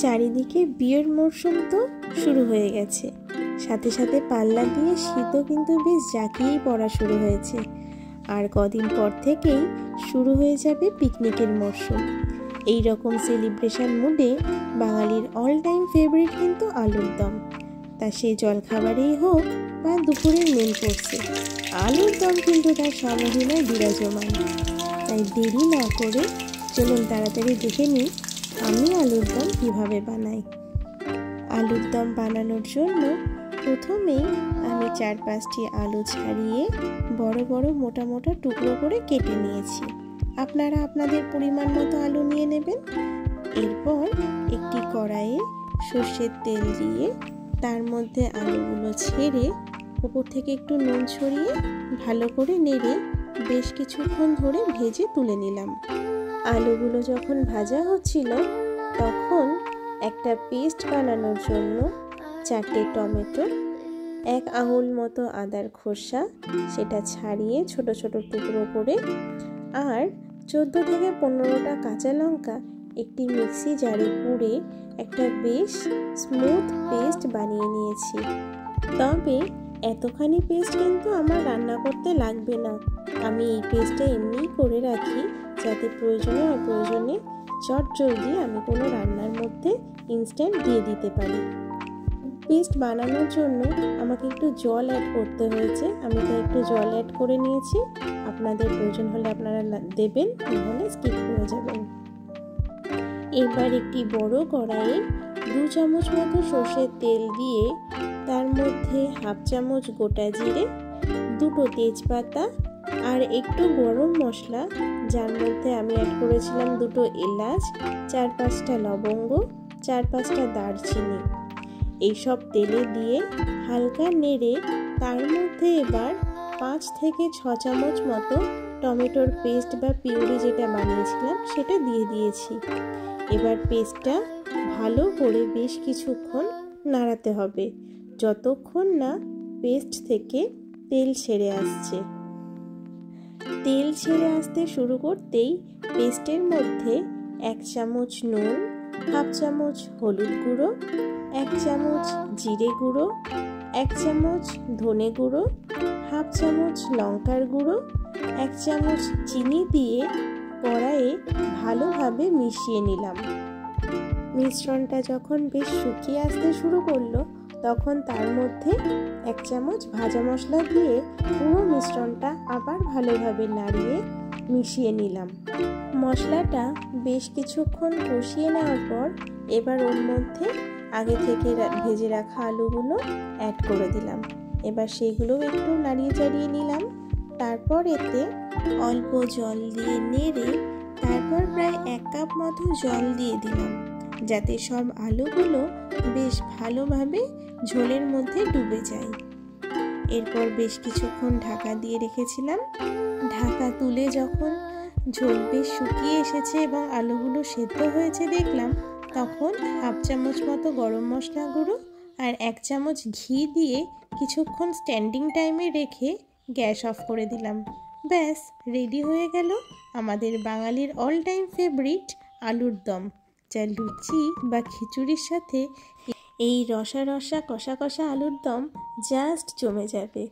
চারিদিকে বিয়ের মরশুম তো শুরু হয়ে গেছে, সাথে সাথে পাল্লা দিয়ে শীতও কিন্তু বেশ জাঁকিয়েই পড়া শুরু হয়েছে। আর কদিন পর থেকেই শুরু হয়ে যাবে পিকনিকের মরশুম। এই রকম সেলিব্রেশন মুডে বাঙালির অল টাইম ফেভারিট কিন্তু আলুর দম। তা সে জলখাবারেই হোক বা দুপুরের মেন কোর্সে, আলুর দম কিন্তু তার সমহিমায় বিরাজমান। তাই দেরি না করে চলুন তাড়াতাড়ি দেখে নিই আমি আলুর দম কীভাবে বানাই। আলুর দম বানানোর জন্য প্রথমেই আমি 4-5টি আলু ছাড়িয়ে বড় বড় মোটা মোটা টুকরো করে কেটে নিয়েছি। আপনারা আপনাদের পরিমাণ মতো আলু নিয়ে নেবেন। এরপর একটি কড়াইয়ে সর্ষের তেল দিয়ে তার মধ্যে আলুগুলো ছেড়ে উপর থেকে একটু নুন ছড়িয়ে ভালো করে নেড়ে বেশ কিছুক্ষণ ধরে ভেজে তুলে নিলাম। আলুগুলো যখন ভাজা হচ্ছিল তখন একটা পেস্ট বানানোর জন্য 4টে টমেটো, 1 আঙুল মতো আদার খোসা সেটা ছাড়িয়ে ছোট ছোট টুকরো করে, আর 14 থেকে 15টা কাঁচা লঙ্কা একটি মিক্সি জারে পুড়ে একটা বেশ স্মুথ পেস্ট বানিয়ে নিয়েছি। তবে এতখানি পেস্ট কিন্তু আমার রান্না করতে লাগবে না, আমি এই পেস্টটা এমনিই করে রাখি যাতে প্রয়োজনে অপ্রয়োজনে চটজলদি আমি কোনো রান্নার মধ্যে ইনস্ট্যান্ট দিয়ে দিতে পারি। পেস্ট বানানোর জন্য আমাকে একটু জল অ্যাড করতে হয়েছে, আমি তো একটু জল অ্যাড করে নিয়েছি। আপনাদের প্রয়োজন হলে আপনারা দেবেন, নাহলে স্কিপ করে যাবেন। এবার একটি বড় কড়াইয়ে 2 চামচ মতো সর্ষের তেল দিয়ে তার মধ্যে 1/2 চামচ গোটা জিরে, 2টো তেজপাতা আর একটু গরম মশলা, যার মধ্যে আমি অ্যাড করেছিলাম 2টো এলাচ, 4-5টা লবঙ্গ, 4-5টা দারচিনি, এইসব তেলে দিয়ে হালকা নেড়ে তার মধ্যে এবার 5 থেকে 6 চামচ মতো টমেটোর পেস্ট বা পিউরি যেটা বানিয়েছিলাম সেটা দিয়ে দিয়েছি। এবার পেস্টটা ভালো করে বেশ কিছুক্ষণ নাড়াতে হবে, যতক্ষণ না পেস্ট থেকে তেল ছেড়ে আসছে। তেল ছেড়ে আসতে শুরু করতেই পেস্টের মধ্যে 1 চামচ নুন, 1/2 চামচ হলুদ গুঁড়ো, 1 চামচ জিরে গুঁড়ো, 1 চামচ ধনে গুঁড়ো, 1/2 চামচ লঙ্কার গুঁড়ো, 1 চামচ চিনি দিয়ে কড়াইয়ে ভালোভাবে মিশিয়ে নিলাম। মিশ্রণটা যখন বেশ শুকিয়ে আসতে শুরু করলো তখন তার মধ্যে 1 চামচ ভাজা মশলা দিয়ে পুরো মিশ্রণটা আবার ভালোভাবে নাড়িয়ে মিশিয়ে নিলাম। মশলাটা বেশ কিছুক্ষণ কষিয়ে নেওয়ার পর এবার ওর মধ্যে আগে থেকে ভেজে রাখা আলুগুলো অ্যাড করে দিলাম। এবার সেগুলোও একটু নাড়িয়ে চাড়িয়ে নিলাম। তারপর এতে অল্প জল দিয়ে নেড়ে তারপর প্রায় 1 কাপ মতো জল দিয়ে দিলাম, যাতে সব আলুগুলো বেশ ভালোভাবে ঝোলের মধ্যে ডুবে যায়। এরপর বেশ কিছুক্ষণ ঢাকা দিয়ে রেখেছিলাম। ঢাকা তুলে যখন ঝোল বেশ শুকিয়ে এসেছে এবং আলুগুলো সেদ্ধ হয়েছে দেখলাম, তখন 1/2 চামচ মতো গরম মশলা গুঁড়ো আর 1 চামচ ঘি দিয়ে কিছুক্ষণ স্ট্যান্ডিং টাইমে রেখে গ্যাস অফ করে দিলাম। ব্যাস রেডি হয়ে গেল আমাদের বাঙালির অল টাইম ফেভারিট আলুর দম, যা লুচি বা খিচুড়ির সাথে এই রসা রসা কষা কষা আলুর দম জাস্ট জমে যাবে।